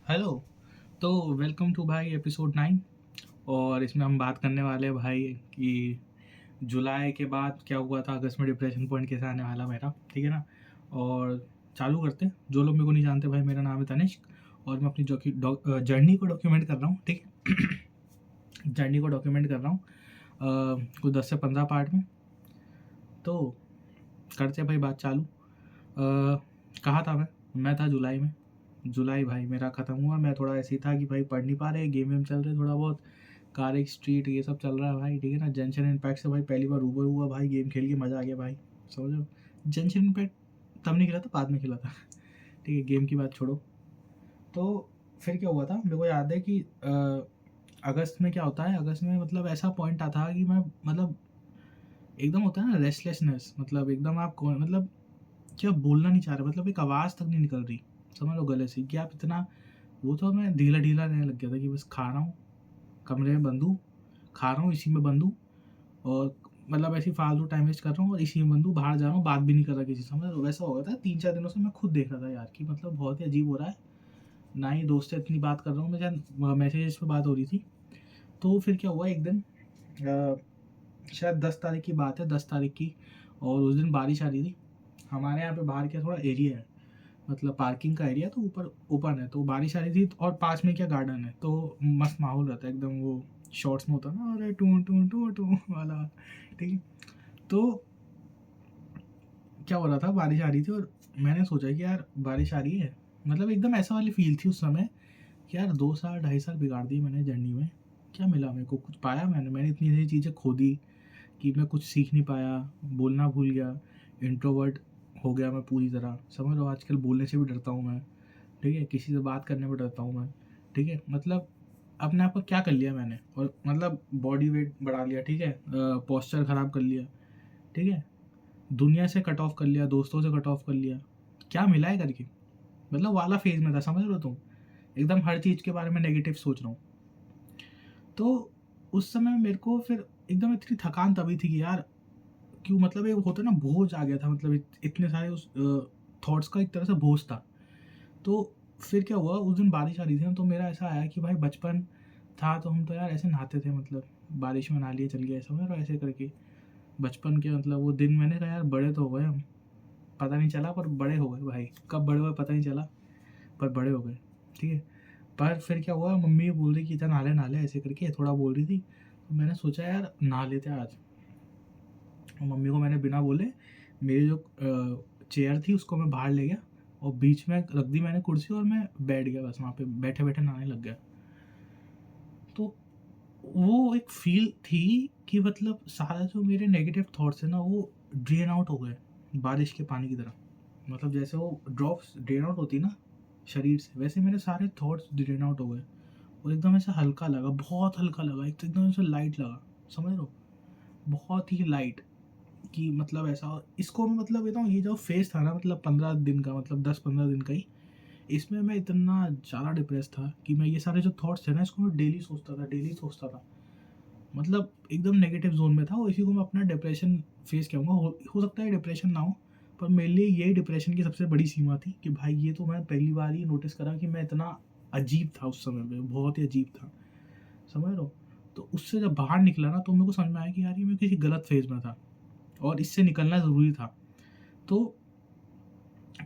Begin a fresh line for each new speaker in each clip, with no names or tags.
Hello. तो welcome to भाई episode 9। और इसमें हम बात करने वाले हैं भाई कि जुलाई के बाद क्या हुआ था, अगस्त में डिप्रेशन पॉइंट कैसे आने वाला मेरा, ठीक है ना। और चालू करते हैं। जो लोग मेरे को नहीं जानते भाई, मेरा नाम है तनिष्क और मैं अपनी जर्नी को डॉक्यूमेंट कर रहा हूँ, ठीक है। जर्नी को डॉक्यूमेंट कर रहा हूँ कुछ 10 से 15 पार्ट में। तो करते हैं भाई बात चालू। कहाँ था मैं था जुलाई में। जुलाई भाई मेरा ख़त्म हुआ। मैं थोड़ा ऐसे ही था कि भाई पढ़ नहीं पा रहे, गेम वेम चल रहे थोड़ा बहुत, कार एक स्ट्रीट ये सब चल रहा है भाई, ठीक है ना। जंक्शन इम्पैक्ट से भाई पहली बार रूबर हुआ भाई, गेम खेल के मज़ा आ गया भाई। समझो, जंक्शन इम्पैक्ट तब नहीं खेला था, बाद में खेला था। ठीक है, गेम की बात छोड़ो। तो फिर क्या हुआ था, मेरे को याद है कि अगस्त में क्या होता है, अगस्त में मतलब ऐसा पॉइंट आता है कि मैं मतलब एकदम होता है ना रेस्टलेसनेस, मतलब एकदम आप मतलब क्या बोलना नहीं चाह रहे, मतलब एक आवाज़ तक नहीं निकल रही, समझ लो गले से कि आप इतना। वो तो मैं ढीला ढीला रहने लग गया था कि बस खा रहा हूँ, कमरे में बंद हूँ, खा रहा हूँ इसी में बंद हूँ, और मतलब ऐसे ही फालतू टाइम वेस्ट कर रहा हूँ और इसी में बंद हूँ, बाहर जा रहा हूँ, बात भी नहीं कर रहा किसी से। समझ लो वैसा हो गया था 3-4 दिनों से। मैं खुद देख रहा था यार कि मतलब बहुत ही अजीब हो रहा है। ना ही दोस्त से इतनी बात कर रहा हूँ मैं, शायद मैसेजेस पे बात हो रही थी। तो फिर क्या हुआ एक दिन, शायद 10 तारीख की बात है, 10 तारीख की। और उस दिन बारिश आ रही थी। हमारे यहाँ पे बाहर क्या थोड़ा एरिया है, मतलब पार्किंग का एरिया, तो ऊपर ओपन है, तो बारिश आ रही थी और पास में क्या गार्डन है, तो मस्त माहौल रहता है एकदम। वो शॉर्ट्स में होता है ना, अरे टू टू टू टू वाला, ठीक है। तो क्या हो रहा था, बारिश आ रही थी और मैंने सोचा कि यार बारिश आ रही है, मतलब एकदम ऐसा वाली फील थी उस समय कि यार 2 साल 2.5 साल बिगाड़ दिए मैंने जर्नी में। क्या मिला मेरे को, कुछ पाया मैंने इतनी सारी चीज़ें खो दी कि मैं कुछ सीख नहीं पाया, बोलना भूल गया, इंट्रोवर्ट हो गया मैं पूरी तरह। समझ लो आजकल बोलने से भी डरता हूँ मैं, ठीक है, किसी से बात करने में डरता हूँ मैं, ठीक है। मतलब अपने आप को क्या कर लिया मैंने, और मतलब बॉडी वेट बढ़ा लिया, ठीक है, पोस्चर ख़राब कर लिया, ठीक है, दुनिया से कट ऑफ कर लिया, दोस्तों से कट ऑफ कर लिया। क्या मिला है करके, मतलब वाला फेज में था, समझ रहे हो तुम। एकदम हर चीज़ के बारे में नेगेटिव सोच रहा हूँ। तो उस समय मेरे को फिर एकदम इतनी थकान तभी थी कि यार क्यों, मतलब ये होता ना बोझ आ गया था, मतलब इतने सारे उस थॉट्स का एक तरह से बोझ था। तो फिर क्या हुआ, उस दिन बारिश आ रही थी ना, तो मेरा ऐसा आया कि भाई बचपन था तो हम तो यार ऐसे नहाते थे, मतलब बारिश में नहा लिए चल गया, समझ रहे हो, ऐसे करके। बचपन के मतलब वो दिन, मैंने कहा यार बड़े तो हो गए हम, पता नहीं चला पर बड़े हो गए भाई, कब बड़े हुए पता नहीं चला, पर बड़े हो गए, ठीक है। पर फिर क्या हुआ, मम्मी बोल रही कि चल नहा ले ऐसे करके, थोड़ा बोल रही थी, तो मैंने सोचा यार नहा लेते आज। और मम्मी को मैंने बिना बोले मेरी जो चेयर थी उसको मैं बाहर ले गया और बीच में रख दी मैंने कुर्सी, और मैं बैठ गया, बस वहाँ पे बैठे बैठे नहाने लग गया। तो वो एक फील थी कि मतलब सारा जो मेरे नेगेटिव थॉट्स है ना, वो ड्रेन आउट हो गए बारिश के पानी की तरह। मतलब जैसे वो ड्रॉप्स ड्रेन आउट होती ना शरीर से, वैसे मेरे सारे थॉट्स ड्रेन आउट हो गए। और एकदम ऐसा हल्का लगा, बहुत हल्का लगा, एक तो एकदम ऐसा लाइट लगा, समझ लो, बहुत ही लाइट। कि मतलब ऐसा, इसको मैं मतलब बताऊँ, ये जो फेज़ था ना, मतलब 15 दिन का, मतलब 10-15 दिन का ही, इसमें मैं इतना ज़्यादा डिप्रेस था कि मैं ये सारे जो थॉट्स थे ना, इसको मैं डेली सोचता था, डेली सोचता था। मतलब एकदम नेगेटिव ज़ोन में था, और इसी को मैं अपना डिप्रेशन फेज़ कहूँगा। हो सकता है डिप्रेशन ना हो, पर मेरे लिए यही डिप्रेशन की सबसे बड़ी सीमा थी कि भाई ये तो मैं पहली बार ही नोटिस करा कि मैं इतना अजीब था उस समय पे, बहुत ही अजीब था, समझ रहे हो। तो उससे जब बाहर निकला ना, तो मेरे को समझ में आया कि यार ये मैं किसी गलत फेज़ में था और इससे निकलना ज़रूरी था। तो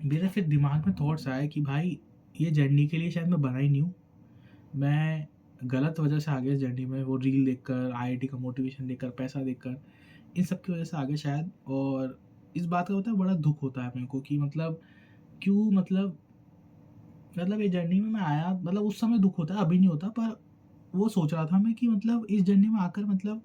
मेरे फिर दिमाग में थॉट्स आए कि भाई ये जर्नी के लिए शायद मैं बना ही नहीं हूँ। मैं गलत वजह से आ गया इस जर्नी में, वो रील देखकर, आईआईटी का मोटिवेशन देखकर, पैसा देखकर, इन सब की वजह से आ गया शायद। और इस बात का होता है बड़ा दुःख होता है मेरे को कि मतलब क्यों, मतलब ये जर्नी में मैं आया, मतलब उस समय दुःख होता है, अभी नहीं होता। पर वो सोच रहा था मैं कि मतलब इस जर्नी में आकर मतलब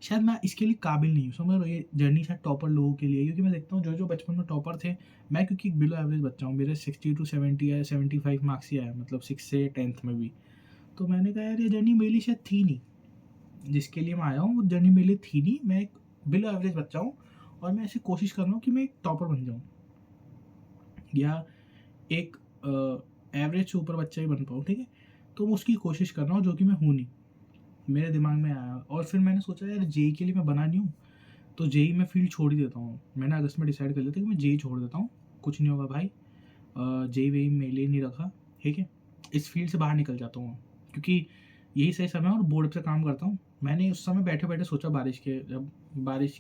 शायद मैं इसके लिए काबिल नहीं हूँ, समझ रहे हो। ये जर्नी शायद टॉपर लोगों के लिए है, क्योंकि मैं देखता हूँ जो बचपन में टॉपर थे, मैं क्योंकि एक बिलो एवरेज बच्चा हूँ, मेरे 60 to 70 या 75 मार्क्स ही आए, मतलब 6 से 10th में भी। तो मैंने कहा यार ये जर्नी मेरे लिए शायद थी नहीं, जिसके लिए मैं आया हूँ वो जर्नी मेरे लिए थी नहीं। मैं एक बिलो एवरेज बच्चा हूँ और मैं ऐसी कोशिश कर रहा हूँ कि मैं एक टॉपर बन जाऊँ, या एक एवरेज से ऊपर बच्चा ही बन पाऊँ, ठीक है। तो मैं उसकी कोशिश कर रहा हूँ, जो कि मैं हूँ नहीं, मेरे दिमाग में आया। और फिर मैंने सोचा यार जेई के लिए मैं बना नहीं हूँ, तो जेई मैं फील्ड छोड़ ही देता हूँ। मैंने अगस्त में डिसाइड कर लिया था कि मैं जेई छोड़ देता हूँ, कुछ नहीं होगा भाई, जेई वेई मेरे लिए नहीं रखा, ठीक है। इस फील्ड से बाहर निकल जाता हूँ, क्योंकि यही सही समय है और बोर्ड पे काम करता हूँ। मैंने उस समय बैठे-बैठे सोचा बारिश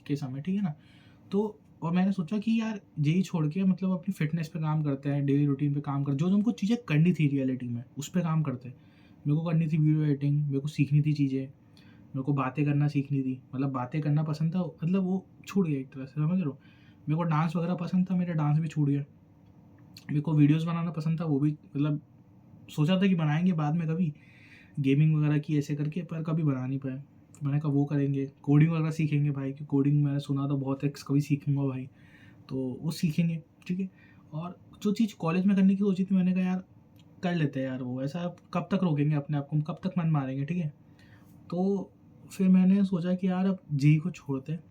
के समय, ठीक है ना? तो और मैंने सोचा कि यार जेईई छोड़ के मतलब अपनी फ़िटनेस पे काम करते हैं, डेली रूटीन पे काम कर जो-जो हमको चीज़ें करनी थी रियलिटी में, उस पे काम करते हैं। मेरे को करनी थी वीडियो एडिटिंग, मेरे को सीखनी थी चीज़ें, मेरे को बातें करना सीखनी थी। मतलब बातें करना पसंद था, मतलब वो छूट गया एक तरह से, समझ रहे हो? मेरे को डांस वगैरह पसंद था, मेरा डांस भी छूट गया। मेरे को वीडियोज़ बनाना पसंद था, वो भी मतलब सोचा था कि बनाएँगे बाद में कभी, गेमिंग वगैरह की ऐसे करके, पर कभी बना नहीं पाए। मैंने कहा वो करेंगे, कोडिंग वगैरह सीखेंगे भाई, कि कोडिंग मैंने सुना था बहुत है, कभी सीखूँगा भाई, तो वो सीखेंगे, ठीक है। और जो चीज़ कॉलेज में करने की सोची थी, मैंने कहा यार कर लेते हैं यार वो, ऐसा कब तक रोकेंगे अपने आप को, कब तक मन मारेंगे, ठीक है। तो फिर मैंने सोचा कि यार अब जेईई को छोड़ते हैं,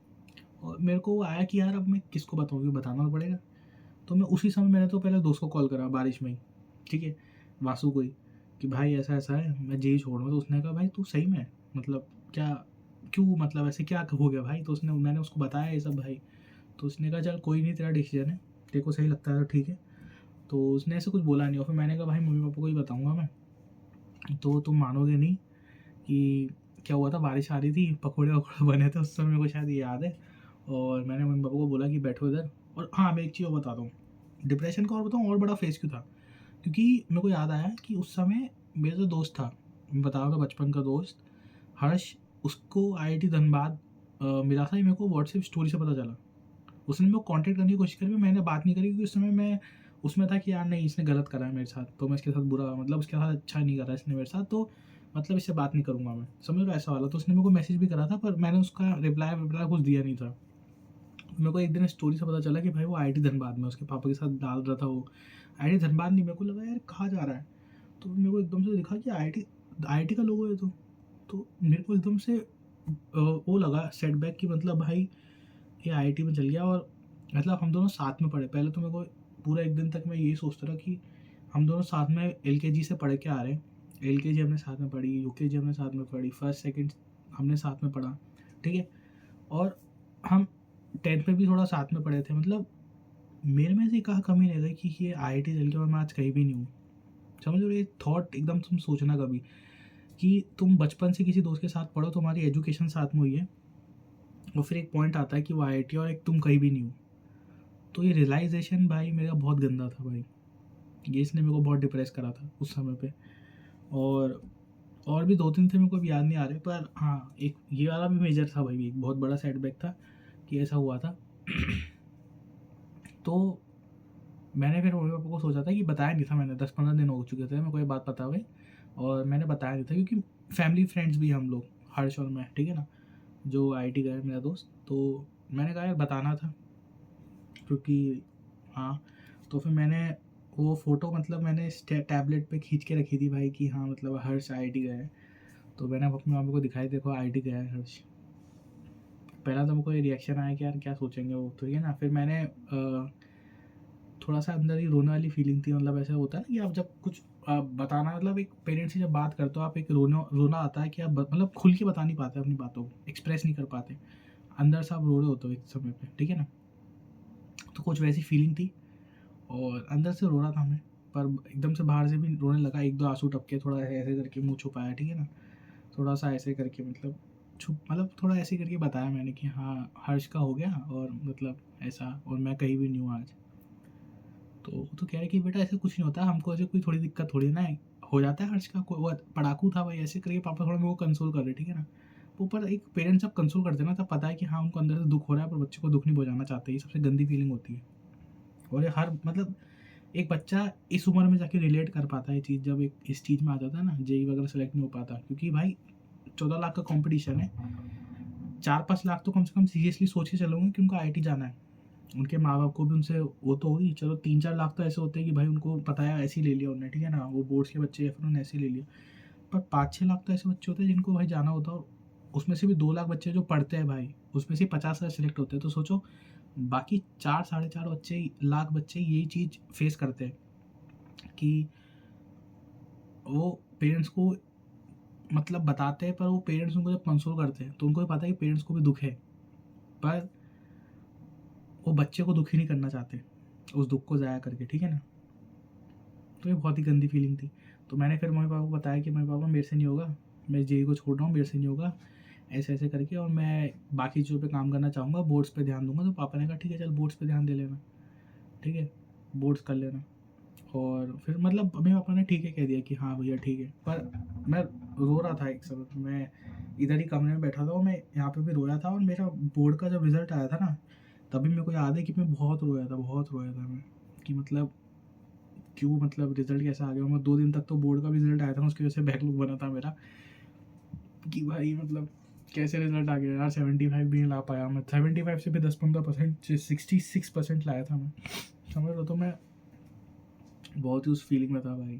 और मेरे को आया कि यार अब मैं किसको बताऊँ, क्योंकि बताना तो पड़ेगा। तो मैं उसी समय मैंने तो पहले दोस्त को कॉल करा बारिश में ही, ठीक है, वासु को ही, कि भाई ऐसा-ऐसा है, मैं जेईई छोड़ रहा हूँ। तो उसने कहा भाई तू सही में? मतलब क्या, क्यों, मतलब ऐसे क्या हो गया भाई? तो मैंने उसको बताया ये सब भाई। तो उसने कहा चल कोई नहीं, तेरा डिसीजन है, तेरे को सही लगता है तो ठीक है। तो उसने ऐसे कुछ बोला नहीं, और फिर मैंने कहा भाई मम्मी-पापा को ही बताऊँगा मैं। तो तुम मानोगे नहीं कि क्या हुआ था, बारिश आ रही थी, पकौड़े-वकौड़े बने थे उस समय, मेरे को शायद ये याद है। और मैंने मम्मी-पापा को बोला कि बैठो इधर। और हाँ, मैं एक चीज़ और बताता हूँ, डिप्रेशन का और बताऊँ और बड़ा फेज़ क्यों था? क्योंकि मेरे को याद आया कि उस समय मेरा जो दोस्त था, मैं बता रहा था बचपन का दोस्त, हर्ष, उसको आईआईटी धनबाद मिला था, ये मेरे को व्हाट्सएप स्टोरी से पता चला। उसने मेरे को कॉन्टैक्ट करने की कोशिश करी, मैंने बात नहीं करी, क्योंकि उस समय मैं उसमें था कि यार नहीं, इसने गलत करा है मेरे साथ, तो मैं इसके साथ बुरा, मतलब उसके साथ अच्छा नहीं करा इसने मेरे साथ, तो मतलब इससे बात नहीं करूँगा मैं, समझ रहे हो, ऐसा वाला। तो उसने मेरे को मैसेज भी करा था, पर मैंने उसका रिप्लाई कुछ दिया नहीं था। मेरे को एक दिन स्टोरी से पता चला कि भाई वो आईआईटी धनबाद में उसके पापा के साथ डाल रहा था वो। आईआईटी धनबाद नहीं, मेरे को लगा यार कहाँ जा रहा है? तो मेरे को एकदम से दिखा कि आईआईटी आईआईटी का लोगो है तो मेरे को एकदम से वो लगा सेटबैक, कि मतलब भाई ये आईआईटी में चल गया, और मतलब हम दोनों साथ में पढ़े। पहले तो मेरे को पूरा एक दिन तक मैं यही सोचता रहा कि हम दोनों साथ में एलकेजी से पढ़ के आ रहे हैं। एलकेजी हमने साथ में पढ़ी, यूकेजी हमने साथ में पढ़ी, फर्स्ट सेकंड हमने साथ में पढ़ा, ठीक है। और हम 10th में भी थोड़ा साथ में पढ़े थे। मतलब मेरे में से कहाँ कमी रह गई कि ये आईआईटी चल के और मैं आज कहीं भी नहीं हूँ। समझ रहे हो? ये थॉट एकदम तुम सोचना कभी, कि तुम बचपन से किसी दोस्त के साथ पढ़ो, तुम्हारी एजुकेशन साथ में हुई है, और फिर एक पॉइंट आता है कि वो आईआईटी और एक तुम कहीं भी नहीं हो। तो ये रियलाइज़ेशन भाई मेरा बहुत गंदा था भाई। ये इसने मेरे को बहुत डिप्रेस करा था उस समय पे। और भी 2-3 थे, मेरे को अभी याद नहीं आ रहे, पर हाँ, एक ये वाला भी मेजर था भाई, एक बहुत बड़ा सेटबैक था कि ऐसा हुआ था। तो मैंने फिर मम्मी-पापा को सोचा था कि बताया नहीं था मैंने, 10-15 दिन हो चुके थे मेरे को ये बात पता हुए, और मैंने बताया नहीं था, क्योंकि फैमिली फ्रेंड्स भी हम लोग, हर्ष और मैं, ठीक है ना? जो आईआईटी गया है मेरा दोस्त, तो मैंने कहा यार बताना था, क्योंकि हाँ, तो फिर मैंने वो फ़ोटो, मतलब मैंने टैबलेट पे खींच के रखी थी भाई, कि हाँ मतलब हर्ष आईआईटी गया है। तो मैंने अपने मम्मी को दिखाई, देखो आईआईटी गया है हर्ष। पहला तो मेरे को ये रिएक्शन आया कि यार क्या सोचेंगे वो, तो ये ना, फिर मैंने थोड़ा-सा अंदर ही रोने वाली फीलिंग थी। मतलब ऐसा होता है ना कि आप जब कुछ बताना, मतलब एक पेरेंट्स से जब बात करते हो आप, एक रोना आता है कि आप मतलब खुल के बता नहीं पाते अपनी बातों को, एक्सप्रेस नहीं कर पाते। अंदर से आप रो रहे होते हो एक समय पे, ठीक है ना? तो कुछ वैसी फीलिंग थी, और अंदर से रो रहा था मैं, पर एकदम से बाहर से भी रोने लगा, 1-2 आँसू टपके, थोड़ा ऐसे करके मुँह छुपाया, ठीक है ना? थोड़ा-सा ऐसे करके, मतलब मतलब थोड़ा ऐसे करके बताया मैंने कि हाँ, हर्ष का हो गया, और मतलब ऐसा, और मैं कहीं भी नहीं हूँ आज। तो वो तो कह रहे कि बेटा ऐसा कुछ नहीं होता, हमको ऐसे कोई थोड़ी दिक्कत थोड़ी ना है, हो जाता है हर्ष का, वो पढ़ाकू था भाई, ऐसे करके पापा थोड़ा मेरे को कंसोल कर रहे, ठीक है ना। वो पर एक पेरेंट्स जब कंसोल करते हैं ना, तब पता है कि हाँ उनको अंदर से दुख हो रहा है, पर बच्चे को दुख नहीं पहुंचाना चाहते, ये सबसे गंदी फीलिंग होती है। और ये हर मतलब एक बच्चा इस उम्र में जाके रिलेट कर पाता है ये चीज़, जब एक इस चीज़ में आ जाता है ना, जेई वगैरह सेलेक्ट नहीं हो पाता, क्योंकि भाई 14 लाख का कंपटीशन है, 4-5 लाख तो कम से कम सीरियसली सोच के चलोगे कि उनको आईआईटी जाना है। उनके माँ-बाप को भी उनसे वो तो होगी, चलो 3-4 लाख तो ऐसे होते हैं कि भाई उनको पता है ऐसे ही ले लिया उन्होंने, ठीक है ना? वो बोर्ड्स के बच्चे या फिर उन्होंने ऐसे ही ले लिया। पर 5-6 लाख तो ऐसे बच्चे होते हैं जिनको भाई जाना होता है, और उसमें से भी 2 लाख बच्चे जो पढ़ते हैं भाई, उसमें से 50 हज़ार सेलेक्ट होते हैं। तो सोचो बाकी 4 साढ़े 4 लाख बच्चे यही चीज़ फेस करते हैं, कि वो पेरेंट्स को मतलब बताते हैं, पर वो पेरेंट्स उनको जब कंसोल करते हैं तो उनको भी पता है कि पेरेंट्स को भी दुःख है, पर वो बच्चे को दुखी नहीं करना चाहते, उस दुःख को ज़ाया करके, ठीक है ना? तो ये बहुत ही गंदी फीलिंग थी। तो मैंने फिर मम्मी पापा को बताया कि मम्मी पापा मेरे से नहीं होगा, मैं जेईई को छोड़ रहा हूँ, मेरे से नहीं होगा, ऐसे ऐसे करके, और मैं बाकी चीज़ों पे काम करना चाहूँगा, बोर्ड्स पे ध्यान दूंगा। तो पापा ने कहा ठीक है चल बोर्ड्स पे ध्यान दे लेना, ठीक है, बोर्ड्स कर लेना। और फिर मतलब मम्मी पापा ने ठीक है कह दिया कि हाँ भैया ठीक है। पर मैं रो रहा था एक समय, मैं इधर ही कमरे में बैठा था और मैं यहाँ पे भी रोया था। और मेरा बोर्ड का जब रिज़ल्ट आया था ना, तभी मेरे को याद है कि मैं बहुत रोया था, बहुत रोया था मैं, कि मतलब क्यों, मतलब रिज़ल्ट कैसा आ गया। मैं 2 दिन तक तो बोर्ड का भी रिज़ल्ट आया था, उसकी वजह से बैकलॉग बना था मेरा, कि भाई मतलब कैसे रिज़ल्ट आ गया यार, 75 भी नहीं ला पाया मैं। 75 से भी 10-15%, 66% लाया था मैं, समझ लो। तो मैं बहुत ही उस फीलिंग में था भाई,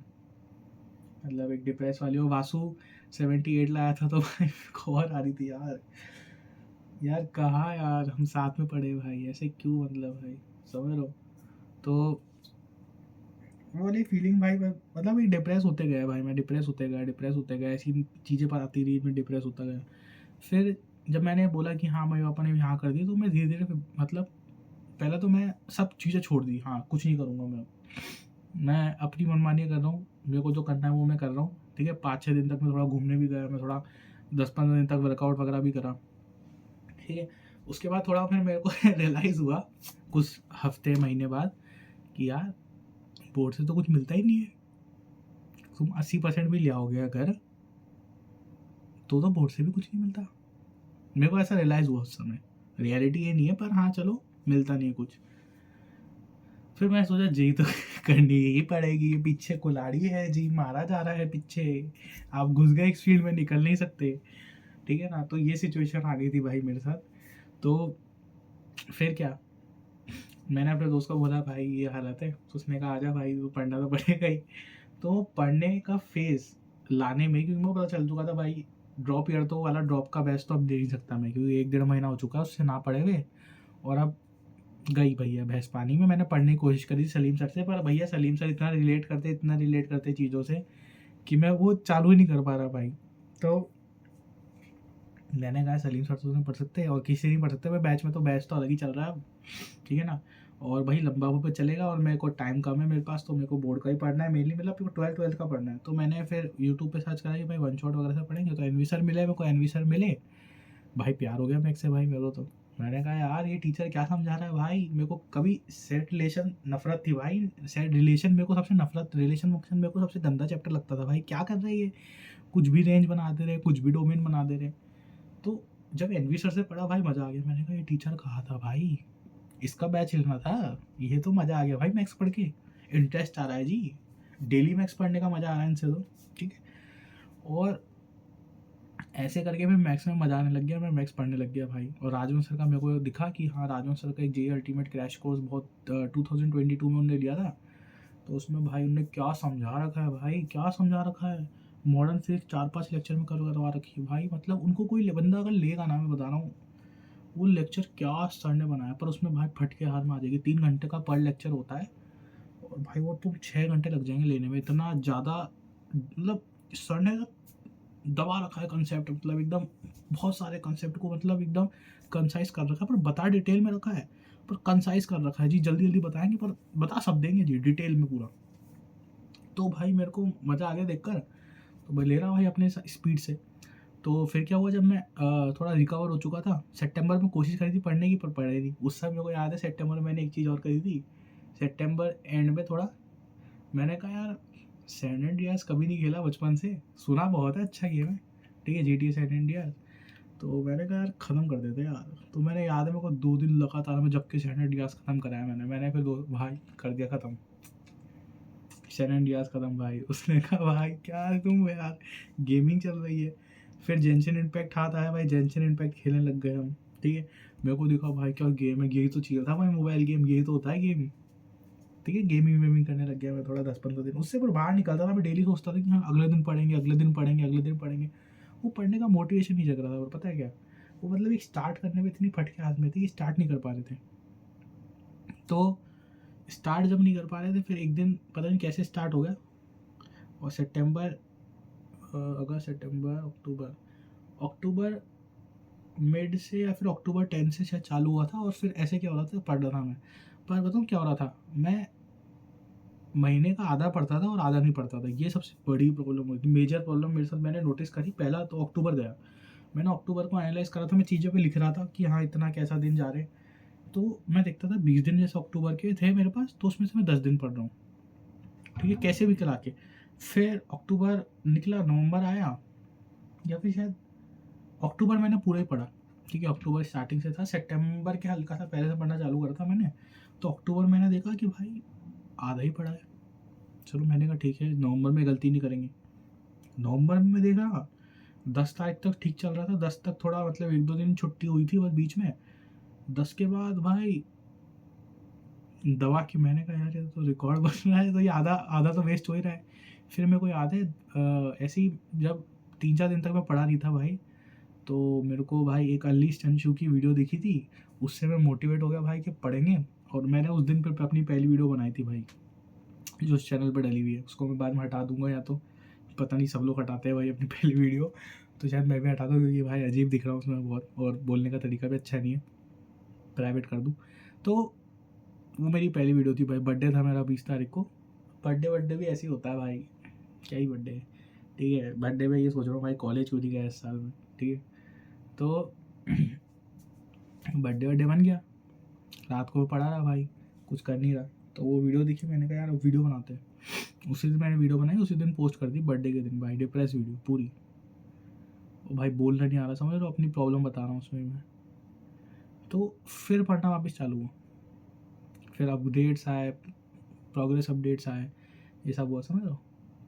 मतलब एक डिप्रेस वाली। और वासु 78 लाया था तो भाई खौर आ रही थी यार, यार कहाँ यार हम साथ में पढ़े भाई, ऐसे क्यों, मतलब भाई समझ लो। तो वो वाली फीलिंग भाई, मतलब एक डिप्रेस होते गया भाई, मैं डिप्रेस होते गया, डिप्रेस होते गया, ऐसी चीज़ें पर आती रही, मैं डिप्रेस होता गया। फिर जब मैंने बोला कि हाँ मम्मी पापा ने यहाँ कर दी, तो मैं धीरे धीरे मतलब पहले तो मैं सब चीज़ें छोड़ दी, हाँ कुछ नहीं करूँगा मैं अपनी मनमानी कर रहा हूँ, मेरे को जो करना है वो मैं कर रहा हूँ, ठीक है। 5-6 दिन तक मैं थोड़ा घूमने भी गया, मैं थोड़ा 10-15 दिन तक वर्कआउट वगैरह भी करा, ठीक है। उसके बाद थोड़ा फिर मेरे को रियलाइज़ हुआ कुछ हफ्ते महीने बाद कि यार बोर्ड से तो कुछ मिलता ही नहीं है। तुम 80% भी ले आओगे अगर, तो बोर्ड से भी कुछ नहीं मिलता। मेरे को ऐसा रियलाइज़ हुआ उस समय। रियलिटी ये नहीं है, पर हाँ चलो मिलता नहीं है कुछ। फिर मैं सोचा जी तो करनी ही पड़ेगी, पीछे कुल्हाड़ी है जी, मारा जा रहा है पीछे, आप घुस गए इस फील्ड में, निकल नहीं सकते, ठीक है ना। तो ये सिचुएशन आ गई थी भाई मेरे साथ। तो फिर क्या, मैंने अपने दोस्त को बोला भाई ये हालत है, तो उसने कहा आजा भाई तो पढ़ना तो पड़ेगा ही। तो पढ़ने का फेज लाने में, क्योंकि मुझे पता चल चुका था भाई ड्रॉप ईयर तो वाला, ड्रॉप का बैच तो अब दे नहीं सकता मैं, क्योंकि 1-1.5 महीना हो चुका है उससे ना पढ़े हुए। और अब गई भैया भैंस पानी में। मैंने पढ़ने की कोशिश करी सलीम सर से, पर भैया सलीम सर इतना रिलेट करते चीज़ों से कि मैं वो चालू ही नहीं कर पा रहा भाई। तो मैंने कहा सलीम सर तो नहीं पढ़ सकते और किसी नहीं पढ़ सकते भाई, बैच में तो बैच तो अलग ही चल रहा है अब, ठीक है ना। और भाई लंबा पे चलेगा और मेरे को टाइम कम है मेरे पास, तो मेरे को बोर्ड का ही पढ़ना है मेनली, मतलब मेरे को 12th का पढ़ना है। तो मैंने फिर यूट्यूब पे सर्च करा कि भाई वन शॉट वगैरह से पढ़ेंगे, तो एनवी सर मिले मेरे को, एनवी सर मिले, भाई प्यार हो गया मेरे से भाई मेरे को। तो मैंने कहा यार ये टीचर क्या समझा रहा है भाई, मेरे को कभी सेट रिलेशन नफरत थी भाई, सेट रिलेशन मेरे को सबसे नफरत, रिलेशन वक्शन मेरे को सबसे गंदा चैप्टर लगता था भाई। क्या कर रहे हैं ये, कुछ भी रेंज बना दे रहे, कुछ भी डोमेन बना दे रहे। तो जब एनवी सर से पढ़ा भाई मज़ा आ गया, मैंने कहा ये टीचर कहा था भाई, इसका बैच लेना था, ये तो मज़ा आ गया भाई मैथ्स पढ़ के, इंटरेस्ट आ रहा है जी, डेली मैथ्स पढ़ने का मज़ा आ रहा है इनसे तो, ठीक है। और ऐसे करके फिर मैथ्स में मज़ा आने लग गया, मैं मैथ्स पढ़ने लग गया भाई। और राजवंश सर का मेरे को दिखा कि हाँ राजवंश सर का एक जेईई अल्टीमेट क्रैश कोर्स बहुत 2022 में उन्होंने लिया था। तो उसमें भाई उन्होंने क्या समझा रखा है भाई, क्या समझा रखा है, मॉडर्न फिजिक्स 4-5 लेक्चर में करवा रखी है भाई। मतलब उनको कोई बंदा अगर लेगा ना, मैं बता रहा हूँ वो लेक्चर क्या सर ने बनाया, पर उसमें भाई फट के हार में आ जाएगी। 3 घंटे का पर लेक्चर होता है और भाई वो तुम 6 घंटे लग जाएंगे लेने में, इतना ज़्यादा मतलब सर ने दबा रखा है कंसेप्ट, मतलब एकदम बहुत सारे कंसेप्ट को मतलब एकदम कंसाइज कर रखा है, पर बता डिटेल में रखा है, पर कंसाइज कर रखा है जी, जल्दी जल्दी बताएंगे पर बता सब देंगे जी डिटेल में पूरा। तो भाई मेरे को मज़ा आ गया देखकर, तो मैं ले रहा भाई अपने स्पीड से। तो फिर क्या हुआ, जब मैं थोड़ा रिकवर हो चुका था, सितंबर में कोशिश करी थी पढ़ने की पर पढ़े नहीं। उस समय मेरे को याद है सितंबर में मैंने एक चीज़ और करी थी, सितंबर एंड में थोड़ा मैंने कहा यार सैन एंड्रियास कभी नहीं खेला बचपन से, सुना बहुत है अच्छा गेम है, ठीक है GTA सैन एंड्रियास। तो मैंने कहा यार ख़त्म कर देते यार। तो मैंने याद है मेरे को 2 दिन लगातार में जब के सैन एंड्रियास ख़त्म कराया मैंने फिर दो भाई कर दिया ख़त्म, सैन एंड्रियास ख़त्म भाई। उसने कहा भाई क्या तुम यार गेमिंग चल रही है। फिर जेंशन इम्पैक्ट आता है भाई, जेंशन इम्पैक्ट खेलने लग गए हम, ठीक है। मेरे को दिखा भाई क्या गेम है, यही तो चाहिए था भाई, मोबाइल गेम यही तो होता है गेम, ठीक है। गेमिंग वेमिंग करने लग गया मैं थोड़ा 10-15 दिन, उससे पर बाहर निकलता था। मैं डेली सोचता था कि हाँ अगले दिन पढ़ेंगे, अगले दिन पढ़ेंगे, अगले दिन पढ़ेंगे। वो पढ़ने का मोटिवेशन नहीं जग रहा था। और पता है क्या, वो मतलब एक स्टार्ट करने में इतनी फटके हाथ में थी कि स्टार्ट नहीं कर पा रहे थे। तो स्टार्ट जब नहीं कर पा रहे थे, फिर एक दिन पता नहीं कैसे स्टार्ट हो गया, और सितंबर अगस्त सितंबर अक्टूबर, अक्टूबर मिड से या फिर अक्टूबर 10 से शायद चालू हुआ था। और फिर ऐसे क्या हो रहा था, पढ़ रहा था मैं, पर बताऊँ क्या हो रहा था, मैं महीने का आधा पड़ता था और आधा नहीं पड़ता था। ये सबसे बड़ी प्रॉब्लम हुई थी, मेजर प्रॉब्लम मेरे साथ मैंने नोटिस करी। पहला तो अक्टूबर गया, मैंने अक्टूबर को एनालाइज़ करा था, मैं चीज़ों पे लिख रहा था कि हाँ इतना कैसा दिन जा रहे हैं, तो मैं देखता था 20 दिन जैसे अक्टूबर के थे मेरे पास, तो उसमें से मैं 10 दिन पढ़ रहा हूँ, ठीक है, कैसे भी करा के। फिर अक्टूबर निकला, नवंबर आया, या फिर शायद अक्टूबर मैंने पूरा ही पढ़ा, ठीक है, अक्टूबर स्टार्टिंग से था, सितंबर के हल्का सा पहले से पढ़ना चालू करा था मैंने, तो अक्टूबर मैंने देखा कि भाई आधा ही पढ़ा है। चलो मैंने कहा ठीक है, नवंबर में गलती नहीं करेंगे। नवंबर में देखा 10 तारीख तक ठीक चल रहा था, 10 तक थोड़ा मतलब 1-2 दिन छुट्टी हुई थी बस बीच में। 10 के बाद भाई दवा की, मैंने कहा यार ये तो रिकॉर्ड बन रहा है, तो ये आधा आधा तो वेस्ट हो ही रहा है। फिर मेरे को याद है ऐसे ही जब 3-4 दिन तक मैं पढ़ा नहीं था भाई, तो मेरे को भाई एक अनलीस्ट अंशु की वीडियो दिखी थी, उससे मैं मोटिवेट हो गया भाई कि पढ़ेंगे। और मैंने उस दिन पर अपनी पहली वीडियो बनाई थी भाई, जो उस चैनल पर डली हुई है, उसको मैं बाद में हटा दूंगा, या तो पता नहीं, सब लोग हटाते हैं भाई अपनी पहली वीडियो, तो शायद मैं भी हटा दूँ, क्योंकि भाई अजीब दिख रहा हूँ उसमें बहुत, और बोलने का तरीका भी अच्छा नहीं है, प्राइवेट कर दूँ। तो वो मेरी पहली वीडियो थी भाई, बर्थडे था मेरा 20 तारीख को। बर्थडे भी ऐसे ही होता है भाई, क्या ही बर्थडे है, ठीक है। बर्थडे में ये सोच रहा हूँ भाई कॉलेज क्यों नहीं गया इस साल में, ठीक है। तो बर्थडे बन गया, रात को पढ़ा रहा भाई, कुछ कर नहीं रहा, तो वो वीडियो देखी, मैंने कहा यार वीडियो बनाते हैं। उसी दिन मैंने वीडियो बनाई, उसी दिन पोस्ट कर दी, बर्थडे के दिन भाई, डिप्रेस वीडियो पूरी। और भाई बोलना नहीं आ रहा, समझ लो अपनी प्रॉब्लम बता रहा हूँ उसमें मैं। तो फिर पढ़ना वापस चालू हुआ, फिर अपडेट्स आए, प्रोग्रेस अपडेट्स आए, ये सब हुआ, समझ लो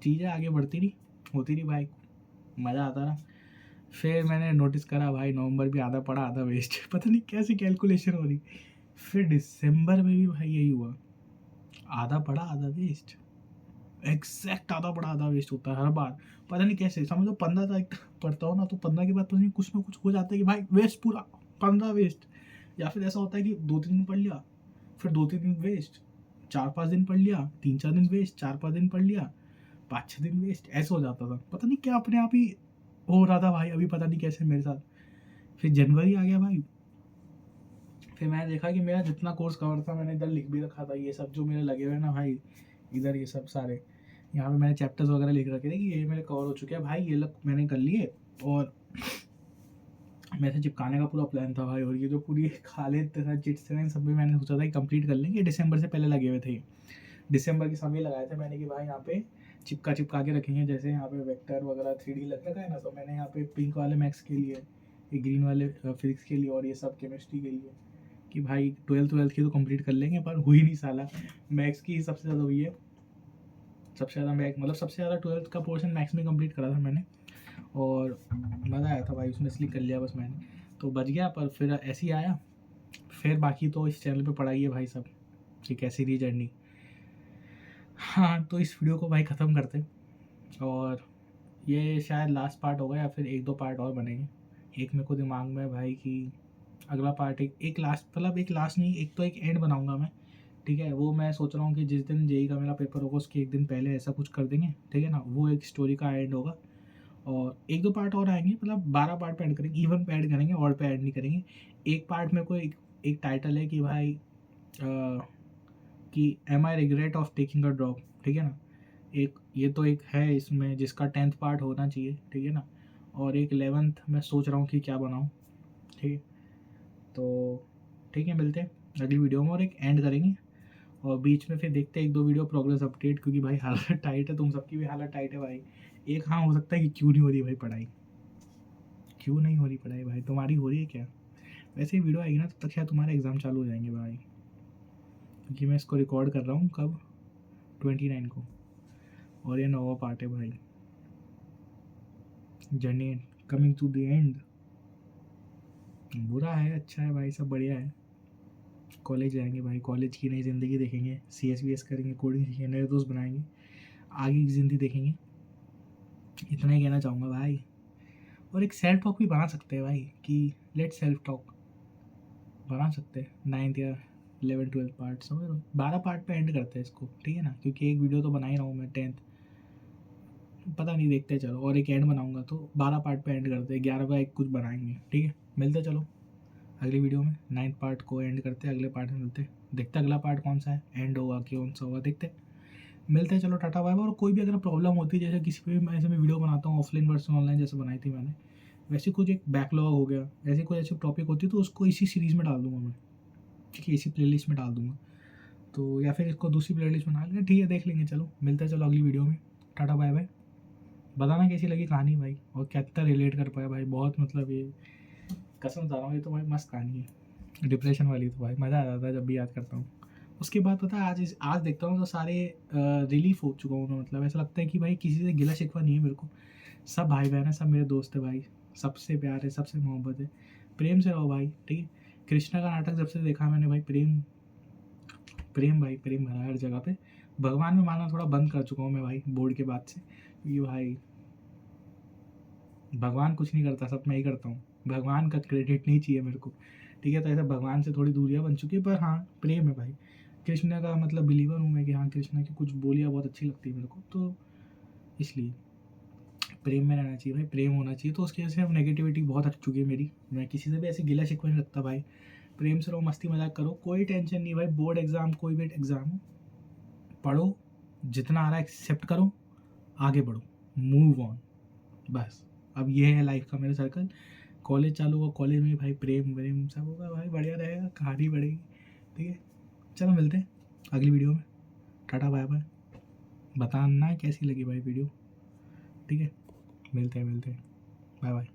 चीज़ें आगे बढ़ती रही, होती रही भाई, मज़ा आता रहा। फिर मैंने नोटिस करा भाई नवंबर भी आधा पड़ा आधा वेस्ट पता नहीं कैसी कैलकुलेशन हो रही। फिर दिसंबर में भी भाई यही हुआ, आधा पड़ा आधा वेस्ट, एग्जैक्ट आधा पड़ा आधा वेस्ट होता है हर बार, पता नहीं कैसे। समझ लो 15 तारीख पढ़ता हो ना, तो 15 के बाद पता नहीं कुछ ना कुछ हो जाता है कि भाई वेस्ट पूरा, 15 वेस्ट। या फिर ऐसा होता है कि 2-3 दिन पढ़ लिया, फिर 2-3 दिन वेस्ट, 4-5 दिन पढ़ लिया, 3-4 दिन वेस्ट, 4-5 दिन पढ़ लिया, 5-6 दिन वेस्ट, ऐसे हो जाता था, पता नहीं क्या अपने आप ही हो रहा था भाई, अभी पता नहीं कैसे मेरे साथ। फिर जनवरी आ गया भाई, फिर मैंने देखा कि मेरा जितना कोर्स कवर था मैंने इधर लिख भी रखा था, ये सब जो मेरे लगे हुए ना भाई, इधर ये सब सारे, यहाँ पे मैंने चैप्टर्स वगैरह लिख रखे थे कि ये मेरे कवर हो चुके हैं भाई, ये लोग मैंने कर लिए। और मेरे चिपकाने का पूरा प्लान था भाई, और ये जो पूरी खालिद चिट्स थे सब भी मैंने सोचा था कि कंप्लीट कर लेंगे, दिसंबर से पहले लगे हुए थे, दिसंबर के समय लगाए थे मैंने कि भाई यहाँ पे चिपका के रखेंगे, जैसे यहाँ पे वेक्टर वगैरह 3D लग रखा है ना, तो मैंने यहाँ पे पिंक वाले मैथ्स के लिए, ये ग्रीन वाले फिजिक्स के लिए, और ये सब केमिस्ट्री के लिए, कि भाई 12th की तो कंप्लीट कर लेंगे, पर हुई नहीं साला। मैथ्स की सबसे ज़्यादा हुई है, सबसे ज़्यादा मैथ, मतलब सबसे ज़्यादा 12th का पोर्शन मैथ्स में कंप्लीट करा था मैंने, और मज़ा आया था भाई उसमें, इसलिए कर लिया बस मैंने, तो बच गया। पर फिर ऐसे ही आया, फिर बाकी तो इस चैनल पे पढ़ाई है भाई सब, कि कैसी रही जर्नी। हाँ, तो इस वीडियो को भाई ख़त्म करते, और ये शायद लास्ट पार्ट होगा, या फिर 1-2 पार्ट और बनेंगे। एक मेरे को दिमाग में है भाई कि अगला पार्ट एक लास्ट, मतलब एक लास्ट नहीं, एक तो एक एंड बनाऊंगा मैं, ठीक है। वो मैं सोच रहा हूँ कि जिस दिन जेई का मेरा पेपर होगा उसके एक दिन पहले ऐसा कुछ कर देंगे, ठीक है ना, वो एक स्टोरी का एंड होगा। और 1-2 पार्ट और आएंगे, मतलब 12 पार्ट पे ऐड करेंगे, इवन पे ऐड करेंगे, ऑड पे ऐड नहीं करेंगे। एक पार्ट में कोई एक टाइटल है कि भाई कि am I regret of taking a drop, ठीक है ना, एक ये तो एक है इसमें, जिसका 10th पार्ट होना चाहिए, ठीक है ना। और एक 11th मैं सोच रहा हूँ कि क्या बनाऊँ, ठीक है। तो ठीक है, मिलते हैं अगली वीडियो में, और एक एंड करेंगे, और बीच में फिर देखते हैं 1-2 वीडियो प्रोग्रेस अपडेट, क्योंकि भाई हालत टाइट है, तुम सबकी भी हालत टाइट है भाई। एक हाँ हो सकता है कि क्यों नहीं हो रही भाई पढ़ाई, क्यों नहीं हो रही पढ़ाई भाई, तुम्हारी हो रही है क्या? वैसे ही वीडियो आएगी ना तब तक शायद तुम्हारे एग्ज़ाम चालू हो जाएंगे भाई, क्योंकि मैं इसको रिकॉर्ड कर रहा हूँ कब, 29 को, और ये 9वां पार्ट है भाई, journey coming to the end. बुरा है अच्छा है भाई, सब बढ़िया है। कॉलेज जाएंगे भाई, कॉलेज की नई ज़िंदगी देखेंगे, CSVS करेंगे, कोडिंग सीखेंगे, नए दोस्त बनाएंगे, आगे की ज़िंदगी देखेंगे, इतना ही कहना चाहूँगा भाई। और एक सेल्फ टॉक भी बना सकते हैं भाई, कि लेट सेल्फ टॉक बना सकते हैं, 9th या 11th-12th पार्ट, समझ लो 12 पार्ट पे एंड करते हैं इसको, ठीक है ना, क्योंकि एक वीडियो तो बना ही रहा हूँ मैं 10th, पता नहीं देखते चलो, और एक एंड बनाऊंगा, तो 12 पार्ट पे एंड करते हैं, 11 का एक कुछ बनाएंगे, ठीक है। मिलते चलो अगली वीडियो में, 9th पार्ट को एंड करते हैं, अगले पार्ट में मिलते हैं, देखते अगला पार्ट कौन सा है, एंड होगा कि कौन सा होगा, देखते। मिलते हैं, चलो टाटा बाय बाय। और कोई भी अगर प्रॉब्लम होती है, जैसे किसी पे भी ऐसे मैं वीडियो बनाता हूँ ऑफलाइन वर्सेस ऑनलाइन जैसे बनाई थी मैंने, वैसे कुछ एक बैकलॉग हो गया, ऐसे कोई ऐसी टॉपिक होती है तो उसको इसी सीरीज़ में डाल दूँगा मैं, ठीक है, इसी प्लेलिस्ट में डाल दूँगा। तो या फिर इसको दूसरी प्लेलिस्ट बना लेंगे, ठीक है, देख लेंगे। चलो मिलते हैं, चलो अगली वीडियो में, टाटा बाय बाय। बताना कैसी लगी कहानी भाई, और कितना रिलेट कर पाया भाई, बहुत मतलब ये कसम बता रहा हूँ, ये तो भाई मस्त कहानी है, डिप्रेशन वाली। तो भाई मज़ा आ जाता है जब भी याद करता हूँ। उसके बाद पता है, आज देखता हूँ तो सारे रिलीफ हो चुका हूँ मैं, मतलब ऐसा लगता है कि भाई किसी से गिला शिकवा नहीं है मेरे को, सब भाई बहन है, सब मेरे दोस्त है भाई, सबसे प्यार है, सबसे मोहब्बत है, प्रेम से रहो भाई, ठीक है। कृष्णा का नाटक जब से देखा मैंने भाई, प्रेम प्रेम भाई, प्रेम भरा है हर जगह पे। भगवान में मानना थोड़ा बंद कर चुका हूँ मैं भाई बोर्ड के बाद से, क्योंकि भाई भगवान कुछ नहीं करता, सब मैं ही करता हूँ, भगवान का क्रेडिट नहीं चाहिए मेरे को, ठीक है। तो ऐसा भगवान से थोड़ी दूरियाँ बन चुकी है, पर हाँ प्रेम है भाई। कृष्णा का मतलब बिलीवर हूँ मैं कि हाँ, कृष्णा की कुछ बोलियाँ बहुत अच्छी लगती है मेरे को, तो इसलिए प्रेम में रहना चाहिए भाई, प्रेम होना चाहिए। तो उसकी वजह से अब नेगेटिविटी बहुत हट चुकी है मेरी, मैं किसी से भी ऐसे गिला शिकवा नहीं रखता भाई। प्रेम से रहो, मस्ती मजाक करो, कोई टेंशन नहीं भाई। बोर्ड एग्जाम कोई भी एग्जाम हो, पढ़ो, जितना आ रहा है एक्सेप्ट करो, आगे बढ़ो, मूव ऑन, बस। अब ये है लाइफ का मेरा सर्कल। कॉलेज चालू हुआ, कॉलेज में भाई प्रेम व्रेम सब होगा भाई, बढ़िया रहेगा, कहानी बढ़ेगी, ठीक है। चलो मिलते हैं अगली वीडियो में, टाटा बाय बाय। बताना कैसी लगी भाई वीडियो, ठीक है। मिलते हैं, बाय बाय।